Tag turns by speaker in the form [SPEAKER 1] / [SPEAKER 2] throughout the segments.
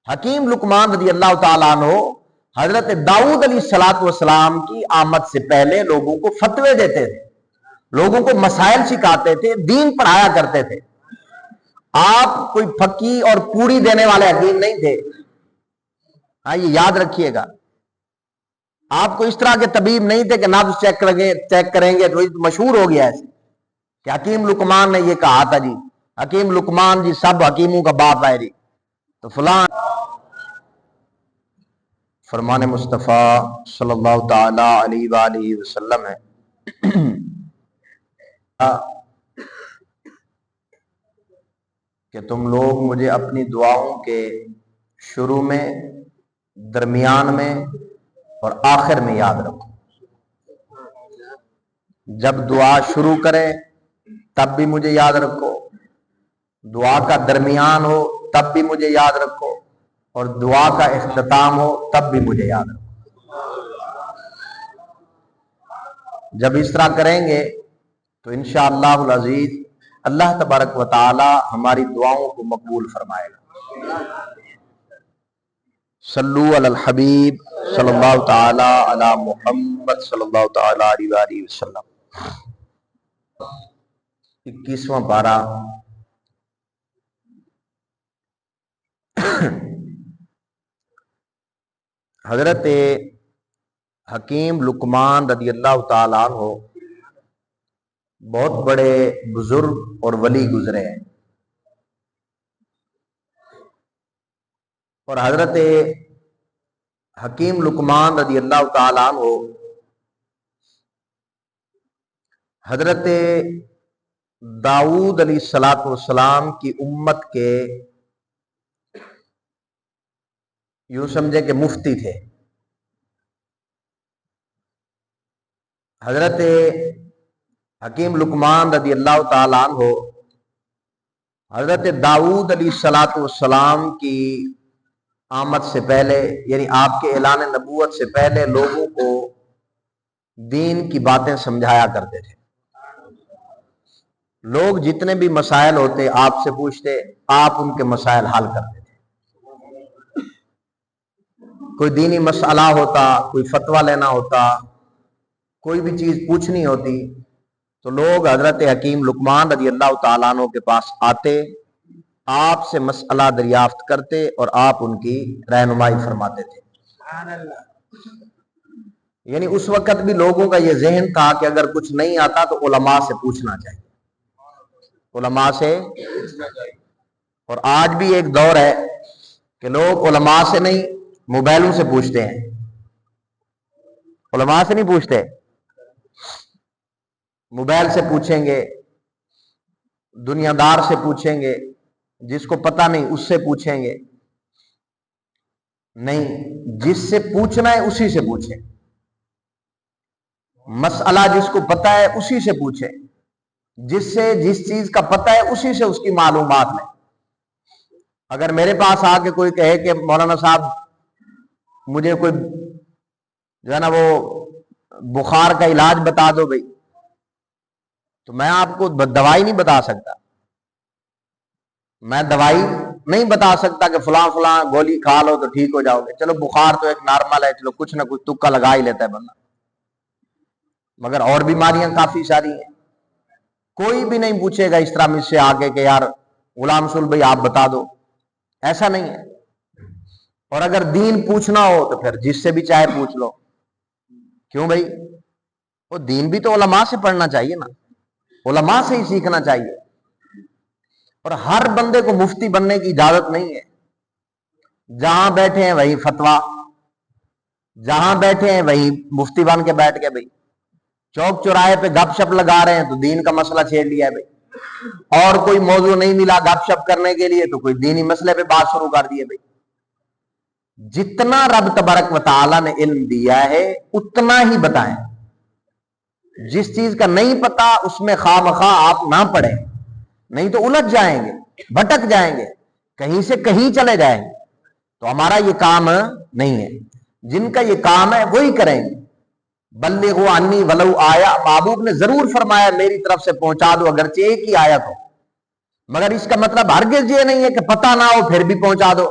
[SPEAKER 1] حکیم لقمان رضی اللہ تعالیٰ عنہ حضرت داؤد علیہ السلام کی آمد سے پہلے لوگوں کو فتوے دیتے تھے، لوگوں کو مسائل سکھاتے تھے، دین پڑھایا کرتے تھے۔ آپ کوئی پھکی اور پوری دینے والے حکیم نہیں تھے، ہاں یہ یاد رکھیے گا۔ آپ کو اس طرح کے طبیب نہیں تھے کہ نبض چیک کریں گے تو مشہور ہو گیا ایسے کہ حکیم لقمان نے یہ کہا تھا جی، حکیم لقمان جی سب حکیموں کا باپ ہے جی، تو فلاں فرمان مصطفیٰ صلی اللہ تعالی علیہ وآلہ وسلم ہے کہ تم لوگ مجھے اپنی دعاؤں کے شروع میں، درمیان میں اور آخر میں یاد رکھو۔ جب دعا شروع کرے تب بھی مجھے یاد رکھو، دعا کا درمیان ہو تب بھی مجھے یاد رکھو، اور دعا کا اختتام ہو تب بھی مجھے یاد رکھو۔ جب اس طرح کریں گے تو انشاءاللہ العزیز اللہ تبارک و تعالی ہماری دعاؤں کو مقبول فرمائے گا۔ صلو علی الحبیب صلی اللہ تعالی علی محمد صلی اللہ تعالی علیہ وآلہ وسلم۔ 21واں پارہ حضرت حکیم لقمان رضی اللہ تعالیٰ عنہ بہت بڑے بزرگ اور ولی گزرے ہیں، اور حضرت حکیم لقمان رضی اللہ تعالیٰ عنہ حضرت داؤد علیہ السلام کی امت کے یوں سمجھے کہ مفتی تھے۔ حضرت حکیم لقمان رضی اللہ تعالیٰ عنہ حضرت داؤد علیہ السلام کی آمد سے پہلے، یعنی آپ کے اعلان نبوت سے پہلے لوگوں کو دین کی باتیں سمجھایا کرتے تھے۔ لوگ جتنے بھی مسائل ہوتے آپ سے پوچھتے، آپ ان کے مسائل حل کرتے تھے۔ کوئی دینی مسئلہ ہوتا، کوئی فتویٰ لینا ہوتا، کوئی بھی چیز پوچھنی ہوتی تو لوگ حضرت حکیم لقمان رضی اللہ تعالیٰ عنہ کے پاس آتے، آپ سے مسئلہ دریافت کرتے اور آپ ان کی رہنمائی فرماتے تھے۔ یعنی اس وقت بھی لوگوں کا یہ ذہن تھا کہ اگر کچھ نہیں آتا تو علماء سے پوچھنا چاہیے، علماء سے۔ اور آج بھی ایک دور ہے کہ لوگ علماء سے نہیں موبائلوں سے پوچھتے ہیں، علماء سے نہیں پوچھتے، موبائل سے پوچھیں گے، دنیا دار سے پوچھیں گے، جس کو پتہ نہیں اس سے پوچھیں گے۔ نہیں، جس سے پوچھنا ہے اسی سے پوچھیں، مسئلہ جس کو پتہ ہے اسی سے پوچھیں، جس چیز کا پتہ ہے اسی سے اس کی معلومات لیں۔ اگر میرے پاس آ کے کوئی کہے کہ مولانا صاحب مجھے کوئی جو ہے نا وہ بخار کا علاج بتا دو بھائی، تو میں آپ کو دوائی نہیں بتا سکتا، میں دوائی نہیں بتا سکتا کہ فلاں فلاں گولی کھا لو تو ٹھیک ہو جاؤ گے۔ چلو بخار تو ایک نارمل ہے، چلو کچھ نہ کچھ تکا لگا ہی لیتا ہے بندہ، مگر اور بیماریاں کافی ساری ہیں۔ کوئی بھی نہیں پوچھے گا اس طرح مجھ سے آگے کہ یار غلام رسول بھائی آپ بتا دو، ایسا نہیں ہے۔ اور اگر دین پوچھنا ہو تو پھر جس سے بھی چاہے پوچھ لو، کیوں بھائی؟ وہ دین بھی تو علماء سے پڑھنا چاہیے نا، علماء سے ہی سیکھنا چاہیے۔ اور ہر بندے کو مفتی بننے کی اجازت نہیں ہے۔ جہاں بیٹھے ہیں وہی فتویٰ، جہاں بیٹھے ہیں وہی مفتی بن کے بیٹھ گئے بھائی، چوک چوراہے پہ گپ شپ لگا رہے ہیں تو دین کا مسئلہ چھیڑ لیا ہے بھائی، اور کوئی موضوع نہیں ملا گپ شپ کرنے کے لیے تو کوئی دینی مسئلے پہ بات شروع کر دیے بھائی۔ جتنا رب تبارک و تعالی نے علم دیا ہے اتنا ہی بتائیں، جس چیز کا نہیں پتا اس میں خواہ مخواہ آپ نہ پڑھیں، نہیں تو الجھ جائیں گے، بھٹک جائیں گے، کہیں سے کہیں چلے جائیں گے، تو ہمارا یہ کام نہیں ہے۔ جن کا یہ کام ہے وہی کریں گے۔ بلغوا عنی ولو آیا، محبوب نے ضرور فرمایا میری طرف سے پہنچا دو اگرچہ ایک ہی آیت ہو، مگر اس کا مطلب ہرگز یہ نہیں ہے کہ پتہ نہ ہو پھر بھی پہنچا دو۔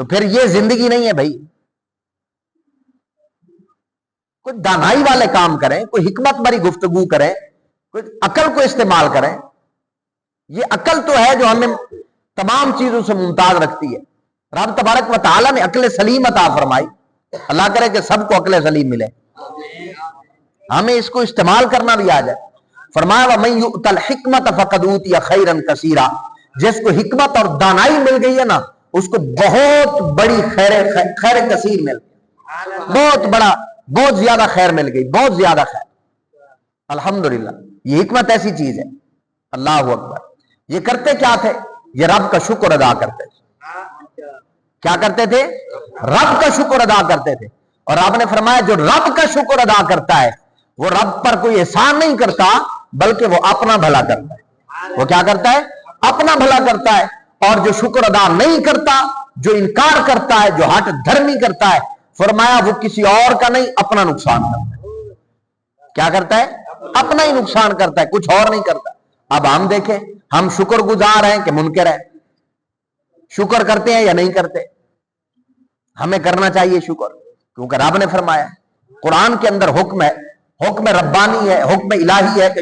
[SPEAKER 1] تو پھر یہ زندگی نہیں ہے بھائی. کوئی دانائی والے کام کریں, کوئی حکمت بری گفتگو کریں, کوئی عقل کو استعمال کریں. یہ عقل تو ہے جو ہمیں تمام چیزوں سے ممتاز رکھتی ہے. رب تبارک و تعالیٰ نے عقل سلیم عطا فرمائی. اللہ کرے کہ سب کو عقل سلیم ملے, ہمیں اس کو استعمال کرنا بھی آ جائے. فرمایا وَمَن يُؤْتَ الْحِكْمَةَ فَقَدْ أُوتِيَ خَيْرًا كَثِيرًا, جس کو حکمت اور دانائی مل گئی ہے نا, اس کو بہت بڑی خیر کثیر مل گئی, بہت بڑا, بہت زیادہ خیر مل گئی, بہت زیادہ خیر. الحمدللہ یہ حکمت ایسی چیز ہے. اللہ اکبر. یہ کرتے کیا تھے؟ یہ رب کا شکر ادا کرتے تھے. کیا کرتے تھے؟ رب کا شکر ادا کرتے تھے. اور آپ نے فرمایا جو رب کا شکر ادا کرتا ہے وہ رب پر کوئی احسان نہیں کرتا بلکہ وہ اپنا بھلا کرتا ہے. وہ کیا کرتا ہے؟ اپنا بھلا کرتا ہے. اور جو شکر ادا نہیں کرتا, جو انکار کرتا ہے, جو ہٹ دھرمی کرتا ہے, فرمایا وہ کسی اور کا نہیں اپنا نقصان کرتا ہے. کیا کرتا ہے؟ اپنا ہی نقصان کرتا ہے, کچھ اور نہیں کرتا. اب ہم دیکھیں ہم شکر گزار ہیں کہ منکر ہیں, شکر کرتے ہیں یا نہیں کرتے؟ ہمیں کرنا چاہیے شکر, کیونکہ رب نے فرمایا, قرآن کے اندر حکم ہے, حکم ربانی ہے, حکم الہی ہے کہ